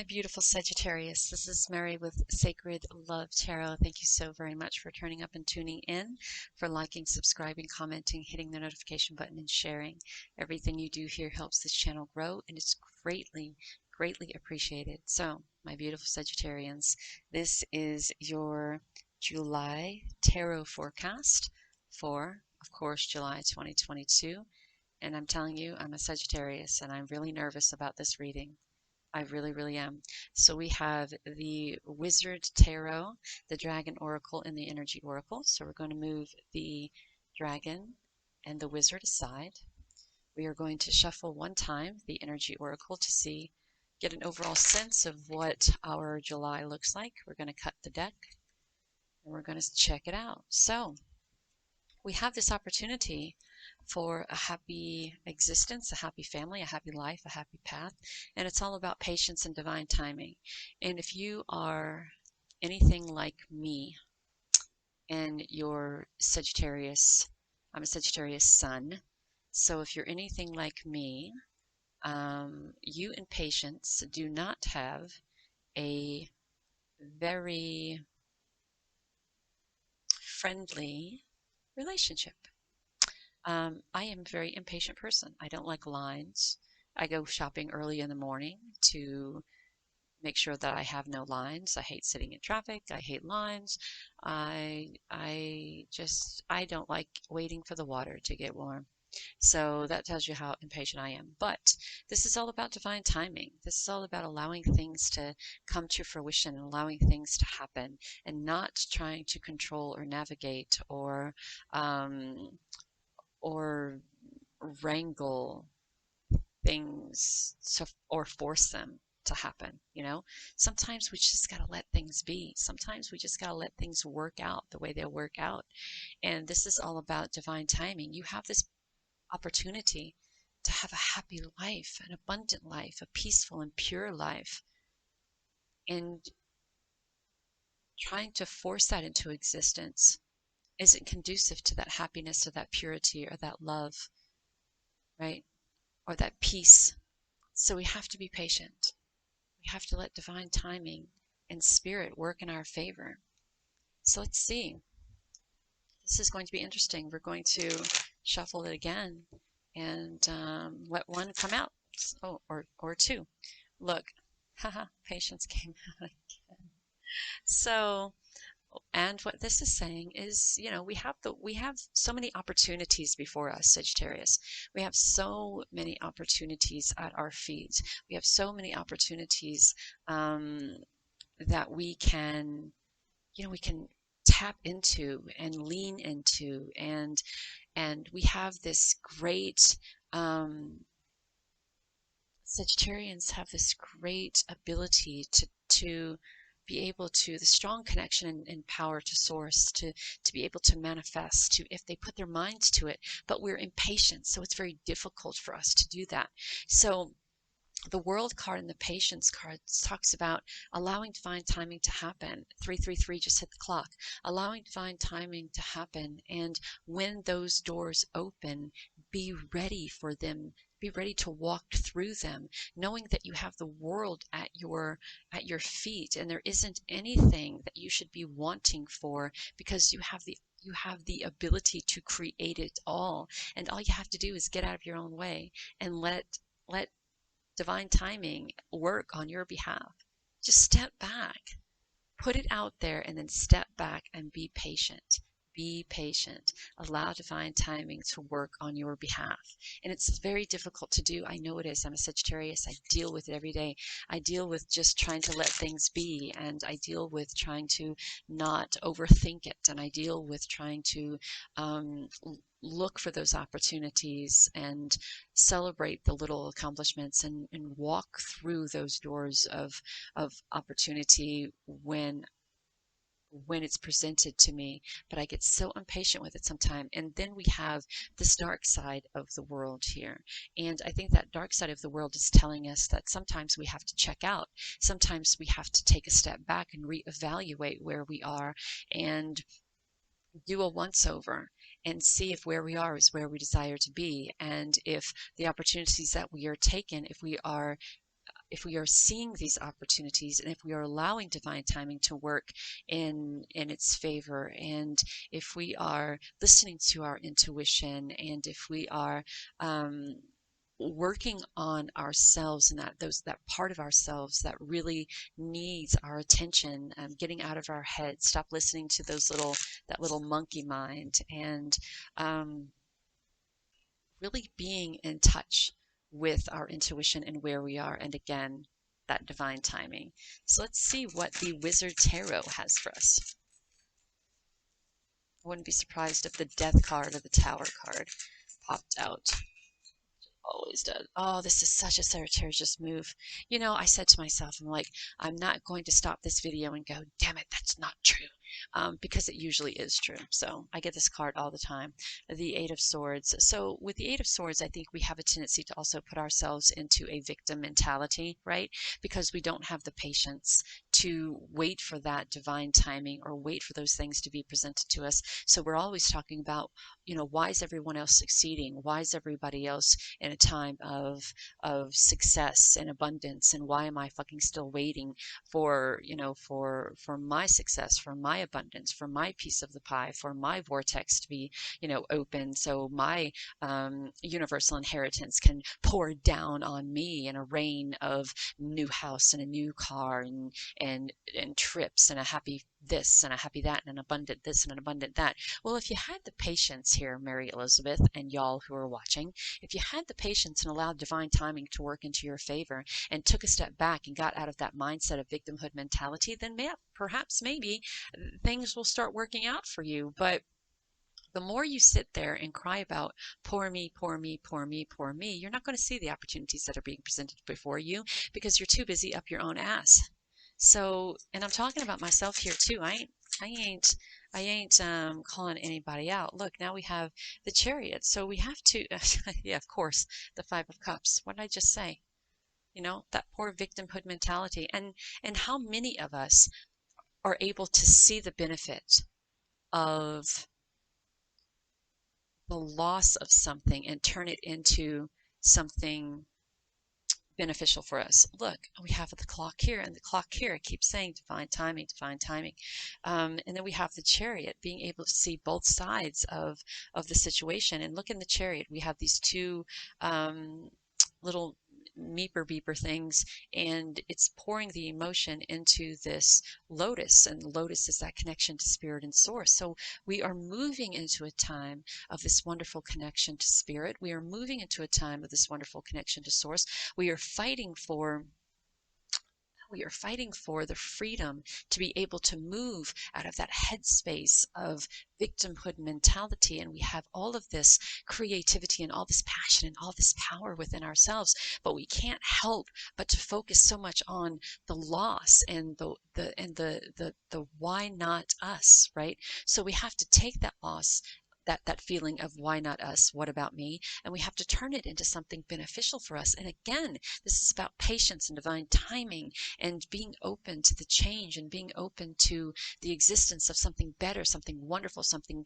my beautiful Sagittarius. This is Mary with Sacred Love Tarot. Thank you so very much for turning up and tuning in, for liking, subscribing, commenting, hitting the notification button, and sharing. Everything you do here helps this channel grow, and it's greatly, greatly appreciated. So, my beautiful Sagittarians, this is your July tarot forecast for, of course, July 2022. And I'm telling you, I'm a Sagittarius, and I'm really nervous about this reading. I really, really am. So we have the Wizard Tarot, the Dragon Oracle, and the Energy Oracle. So we're going to move the Dragon and the Wizard aside. We are going to shuffle one time the Energy Oracle to get an overall sense of what our July looks like. We're going to cut the deck and we're going to check it out. So we have this opportunity for a happy existence, a happy family, a happy life, a happy path. And it's all about patience and divine timing. And if you are anything like me and you're Sagittarius, I'm a Sagittarius sun. So if you're anything like me, you and patience do not have a very friendly relationship. I am a very impatient person. I don't like lines. I go shopping early in the morning to make sure that I have no lines. I hate sitting in traffic. I hate lines. I don't like waiting for the water to get warm. So that tells you how impatient I am. But this is all about divine timing. This is all about allowing things to come to fruition and allowing things to happen, and not trying to control or navigate or wrangle things or force them to happen. Sometimes we just got to let things be. Sometimes we just got to let things work out the way they'll work out. And this is all about divine timing. You have this opportunity to have a happy life, an abundant life, a peaceful and pure life. And trying to force that into existence isn't conducive to that happiness or that purity or that love, right? Or that peace. So we have to be patient. We have to let divine timing and spirit work in our favor. So let's see. This is going to be interesting. We're going to shuffle it again and let one come out. Oh, or two. Look, haha, patience came out again. So, and what this is saying is, we have so many opportunities before us, Sagittarius. We have so many opportunities at our feet. We have so many opportunities that we can tap into and lean into, and we have this great Sagittarians have this great ability to be able to, the strong connection and power to source, to be able to manifest, if they put their minds to it. But we're impatient, so it's very difficult for us to do that. So the World card and the Patience card talks about allowing divine timing to happen. 333 just hit the clock. Allowing divine timing to happen, and when those doors open, be ready for them. Be ready to walk through them, knowing that you have the world at your feet, and there isn't anything that you should be wanting for, because you have the ability to create it all. And all you have to do is get out of your own way and let divine timing work on your behalf. Just step back, put it out there, and then step back and be patient. Be patient. Allow divine timing to work on your behalf. And it's very difficult to do. I know it is. I'm a Sagittarius. I deal with it every day. I deal with just trying to let things be, and I deal with trying to not overthink it, and I deal with trying to look for those opportunities and celebrate the little accomplishments, and walk through those doors of opportunity when it's presented to me. But I get so impatient with it sometimes. And then we have this dark side of the world here. And I think that dark side of the world is telling us that sometimes we have to check out. Sometimes we have to take a step back and reevaluate where we are, and do a once-over and see if where we are is where we desire to be, and if the opportunities that we are taking, if we are seeing these opportunities, and if we are allowing divine timing to work in its favor, and if we are listening to our intuition, and if we are working on ourselves, and that part of ourselves that really needs our attention, getting out of our head, stop listening to that little monkey mind, and really being in touch with our intuition and where we are, and again, that divine timing. So let's see what the Wizard Tarot has for us. I wouldn't be surprised if the Death card or the Tower card popped out. Always does. Oh, this is such a Sagittarius move. You know, I said to myself, I'm like, I'm not going to stop this video and go, damn it, that's not true. Because it usually is true. So I get this card all the time. The Eight of Swords. So with the Eight of Swords, I think we have a tendency to also put ourselves into a victim mentality, right? Because we don't have the patience to wait for that divine timing or wait for those things to be presented to us. So we're always talking about, you know, why is everyone else succeeding? Why is everybody else in a time of success and abundance, and why am I fucking still waiting for, you know, for my success, for my abundance, for my piece of the pie, for my vortex to be, you know, open, so my universal inheritance can pour down on me in a rain of new house and a new car and trips and a happy this and a happy that and an abundant this and an abundant that. Well, if you had the patience here, Mary Elizabeth, and y'all who are watching, if you had the patience and allowed divine timing to work into your favor and took a step back and got out of that mindset of victimhood mentality, then perhaps maybe things will start working out for you. But the more you sit there and cry about poor me, poor me, poor me, poor me, you're not going to see the opportunities that are being presented before you because you're too busy up your own ass. So, and I'm talking about myself here too. I ain't calling anybody out. Look, now we have the Chariot. So we have to, yeah, of course, the Five of Cups. What did I just say? You know, that poor victimhood mentality. And how many of us are able to see the benefit of the loss of something and turn it into something beneficial for us? Look, we have the clock here, and the clock here keeps saying divine timing, divine timing. And then we have the Chariot, being able to see both sides of the situation. And look, in the Chariot, we have these two little meeper beeper things, and it's pouring the emotion into this lotus, and lotus is that connection to spirit and source. So we are moving into a time of this wonderful connection to spirit. We are moving into a time of this wonderful connection to source. We are fighting for the freedom to be able to move out of that headspace of victimhood mentality. And we have all of this creativity and all this passion and all this power within ourselves, but we can't help but to focus so much on the loss and the why not us, right? So we have to take that loss, that feeling of why not us, what about me, and we have to turn it into something beneficial for us. And again, this is about patience and divine timing and being open to the change and being open to the existence of something better, something wonderful, something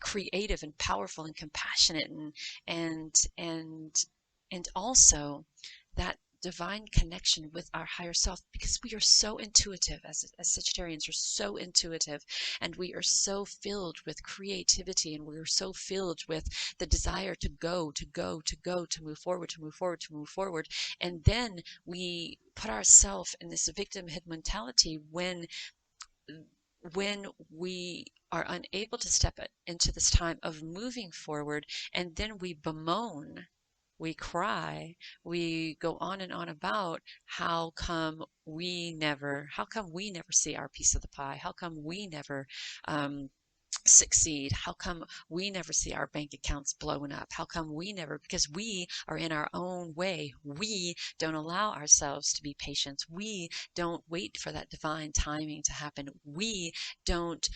creative and powerful and compassionate, and also that divine connection with our higher self, because we are so intuitive, as Sagittarians are so intuitive, and we are so filled with creativity, and we are so filled with the desire to go, to move forward, to move forward, to move forward. And then we put ourselves in this victimhood mentality when we are unable to step into this time of moving forward, and then we bemoan, we cry, we go on and on about how come we never see our piece of the pie? How come we never succeed? How come we never see our bank accounts blowing up? How come we never? Because we are in our own way. We don't allow ourselves to be patient. We don't wait for that divine timing to happen. We don't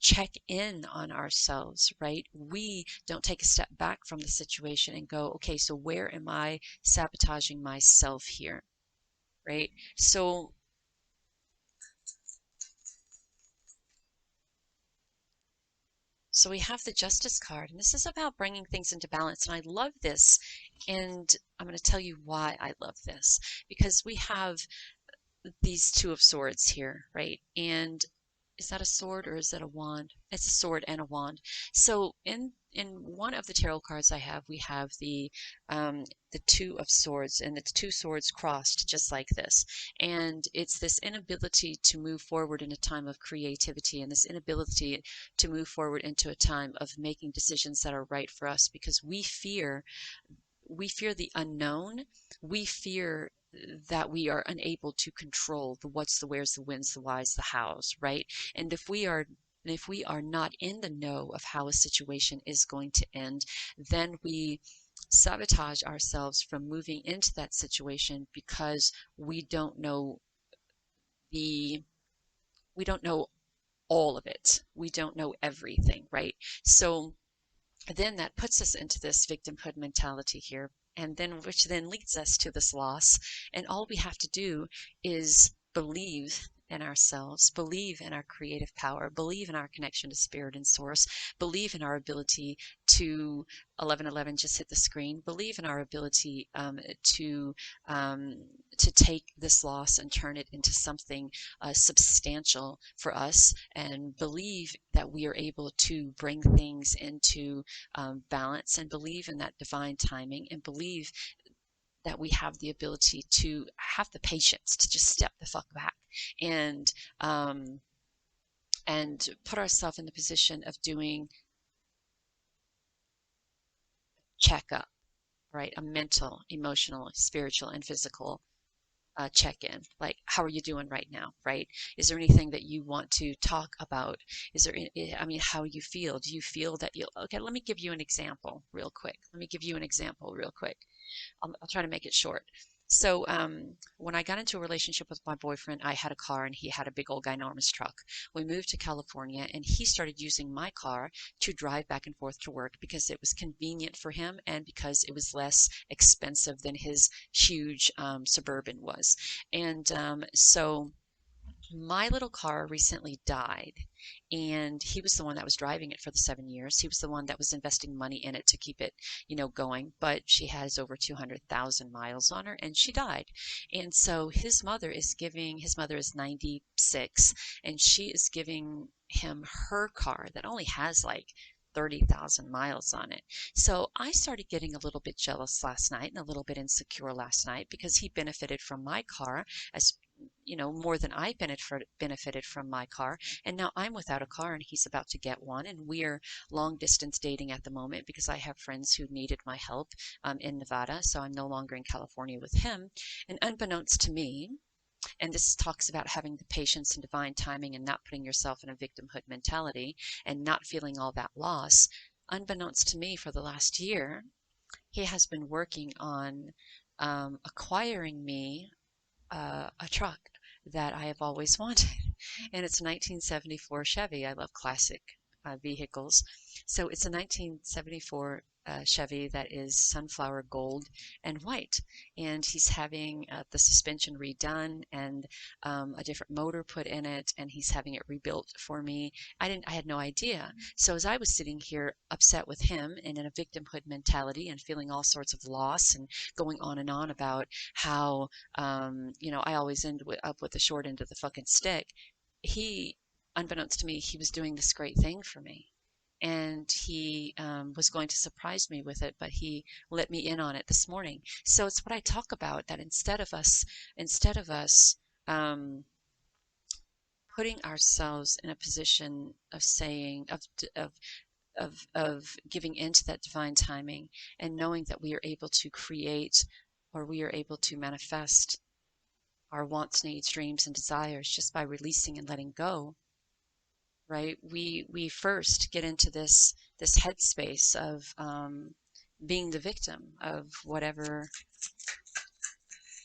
check in on ourselves, right? We don't take a step back from the situation and go, okay, so where am I sabotaging myself here, right? So So we have the Justice card, and this is about bringing things into balance. And I love this, and I'm going to tell you why I love this. Because we have these Two of Swords here, right? And is that a sword or is that a wand? It's a sword and a wand. So in one of the tarot cards I have, we have the Two of Swords, and it's two swords crossed just like this. And it's this inability to move forward in a time of creativity, and this inability to move forward into a time of making decisions that are right for us, because we fear the unknown. We fear that we are unable to control the what's, the where's, the when's, the why's, the how's, right? And if we are not in the know of how a situation is going to end, then we sabotage ourselves from moving into that situation because the we don't know all of it. We don't know everything, right? So then that puts us into this victimhood mentality here, and then which then leads us to this loss. And all we have to do is believe in ourselves, believe in our creative power, believe in our connection to spirit and source, believe in our ability to 1111 just hit the screen, believe in our ability um, to take this loss and turn it into something substantial for us, and believe that we are able to bring things into balance, and believe in that divine timing, and believe that we have the ability to have the patience to just step the fuck back and um, and put ourselves in the position of doing checkup, right? A mental, emotional, spiritual, and physical check-in. Like, how are you doing right now, right? Is there anything that you want to talk about? Is there, I mean, how you feel? Do you feel that okay, let me give you an example real quick. I'll try to make it short. So when I got into a relationship with my boyfriend, I had a car and he had a big old ginormous truck. We moved to California and he started using my car to drive back and forth to work because it was convenient for him and because it was less expensive than his huge Suburban was. And so my little car recently died, and he was the one that was driving it for the 7 years. He was the one that was investing money in it to keep it, going. But she has over 200,000 miles on her, and she died. And so his mother is 96, and she is giving him her car that only has like 30,000 miles on it. So I started getting a little bit jealous last night and a little bit insecure last night because he benefited from my car as more than I benefited from my car. And now I'm without a car and he's about to get one. And we're long distance dating at the moment because I have friends who needed my help in Nevada. So I'm no longer in California with him. And unbeknownst to me, and this talks about having the patience and divine timing and not putting yourself in a victimhood mentality and not feeling all that loss. Unbeknownst to me, for the last year, he has been working on acquiring me a truck that I have always wanted. And it's a 1974 Chevy. I love classic vehicles. So it's a 1974 Chevy that is sunflower gold and white. And he's having the suspension redone and a different motor put in it, and he's having it rebuilt for me. I had no idea. So as I was sitting here upset with him and in a victimhood mentality and feeling all sorts of loss and going on and on about how I always end up with the short end of the fucking stick. He, unbeknownst to me, he was doing this great thing for me. And he was going to surprise me with it, but he let me in on it this morning. So it's what I talk about, that instead of us putting ourselves in a position of saying, of giving into that divine timing and knowing that we are able to create, or we are able to manifest our wants, needs, dreams, and desires just by releasing and letting go, right? We first get into this headspace of being the victim of whatever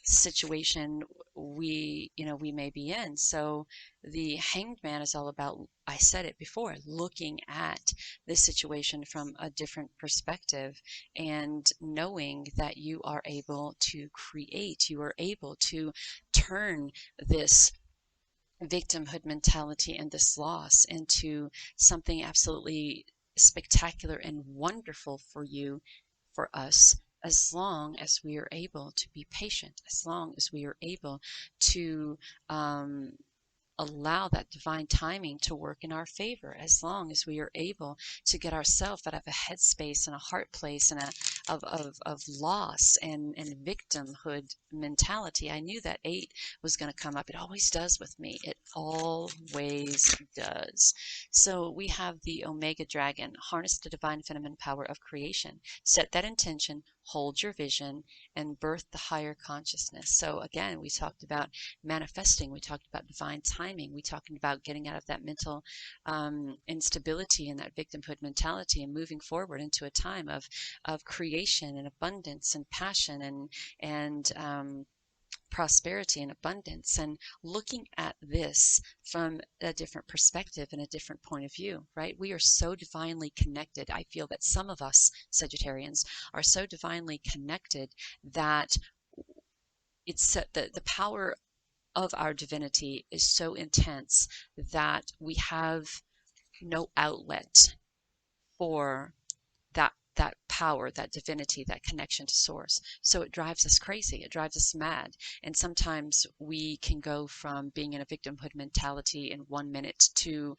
situation we may be in. So the Hanged Man is all about, I said it before, looking at this situation from a different perspective and knowing that you are able to create, you are able to turn this victimhood mentality and this loss into something absolutely spectacular and wonderful for you, for us, as long as we are able to be patient, as long as we are able to um, allow that divine timing to work in our favor, as long as we are able to get ourselves out of a headspace and a heart place and of loss and victimhood mentality. I knew that 8 was going to come up. It always does with me. It always does. So we have the Omega Dragon. Harness the divine feminine power of creation. Set that intention, hold your vision, and birth the higher consciousness. So again, we talked about manifesting. We talked about divine timing. We talked about getting out of that mental instability and that victimhood mentality and moving forward into a time of creation and abundance and passion and prosperity and abundance, and looking at this from a different perspective and a different point of view, right? We are so divinely connected. I feel that some of us Sagittarians are so divinely connected that it's the power of our divinity is so intense that we have no outlet for that power, that divinity, that connection to source. So it drives us crazy. It drives us mad. And sometimes we can go from being in a victimhood mentality in 1 minute to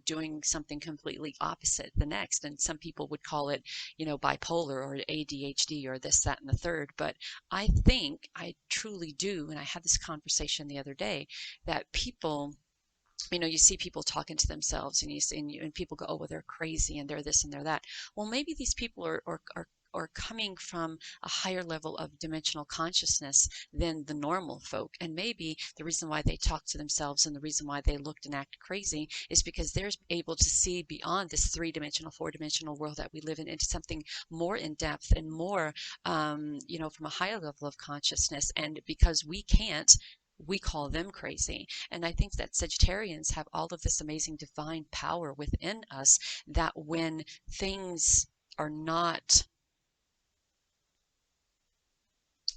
doing something completely opposite the next. And some people would call it, bipolar or ADHD or this, that, and the third. But I think I truly do, and I had this conversation the other day, that people, you see people talking to themselves, and people go, oh, well, they're crazy and they're this and they're that. Well, maybe these people are coming from a higher level of dimensional consciousness than the normal folk. And maybe the reason why they talk to themselves and the reason why they looked and act crazy is because they're able to see beyond this 3-dimensional, 4-dimensional world that we live in into something more in depth and more, from a higher level of consciousness. And because we can't, we call them crazy. And I think that Sagittarians have all of this amazing divine power within us, that things are not,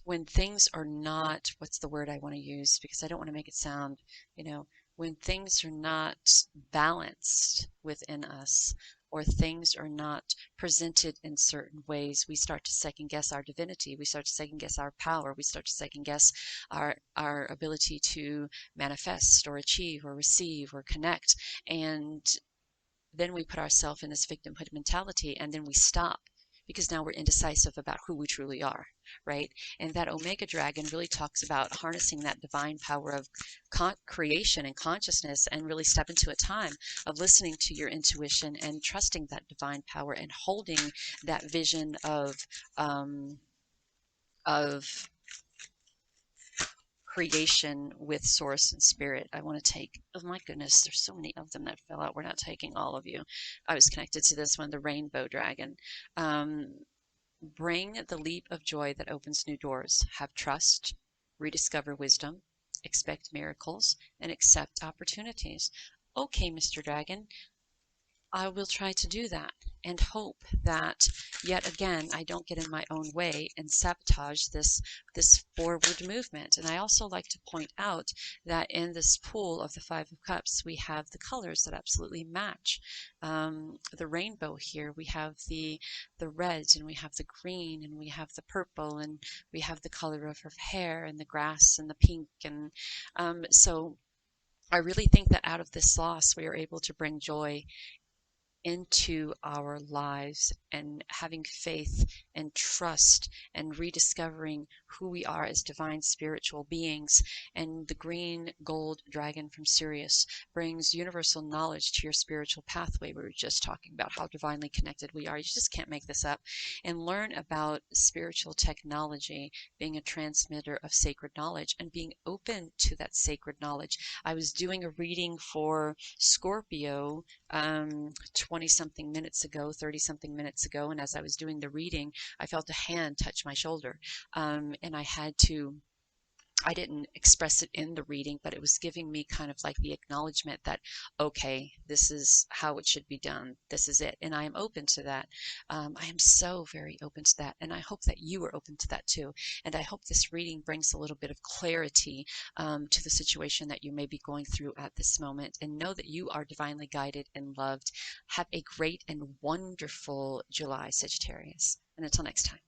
when things are not, what's the word I want to use? Because I don't want to make it sound, when things are not balanced within us, or things are not presented in certain ways, we start to second guess our divinity. We start to second guess our power. We start to second guess our ability to manifest or achieve or receive or connect. And then we put ourselves in this victimhood mentality, and then we stop because now we're indecisive about who we truly are, right? And that Omega Dragon really talks about harnessing that divine power of creation and consciousness, and really step into a time of listening to your intuition and trusting that divine power and holding that vision of creation with source and spirit. I want to take, oh my goodness, there's so many of them that fell out. We're not taking all of you. I was connected to this one, the Rainbow Dragon. Bring the leap of joy that opens new doors. Have trust, rediscover wisdom, expect miracles, and accept opportunities. Okay, Mr. Dragon, I will try to do that, and hope that yet again I don't get in my own way and sabotage this forward movement. And I also like to point out that in this pool of the Five of Cups, we have the colors that absolutely match. The rainbow here, we have the reds, and we have the green, and we have the purple, and we have the color of her hair, and the grass, and the pink. And so I really think that out of this loss, we are able to bring joy into our lives, and having faith and trust and rediscovering who we are as divine spiritual beings. And the green gold dragon from Sirius brings universal knowledge to your spiritual pathway. We were just talking about how divinely connected we are. You just can't make this up. And learn about spiritual technology, being a transmitter of sacred knowledge and being open to that sacred knowledge. I was doing a reading for Scorpio 20 something minutes ago, 30 something minutes ago, and as I was doing the reading, I felt a hand touch my shoulder, and I had to I didn't express it in the reading, but it was giving me kind of like the acknowledgement that, okay, this is how it should be done. This is it. And I am open to that. I am so very open to that. And I hope that you are open to that too. And I hope this reading brings a little bit of clarity to the situation that you may be going through at this moment. And know that you are divinely guided and loved. Have a great and wonderful July, Sagittarius. And until next time.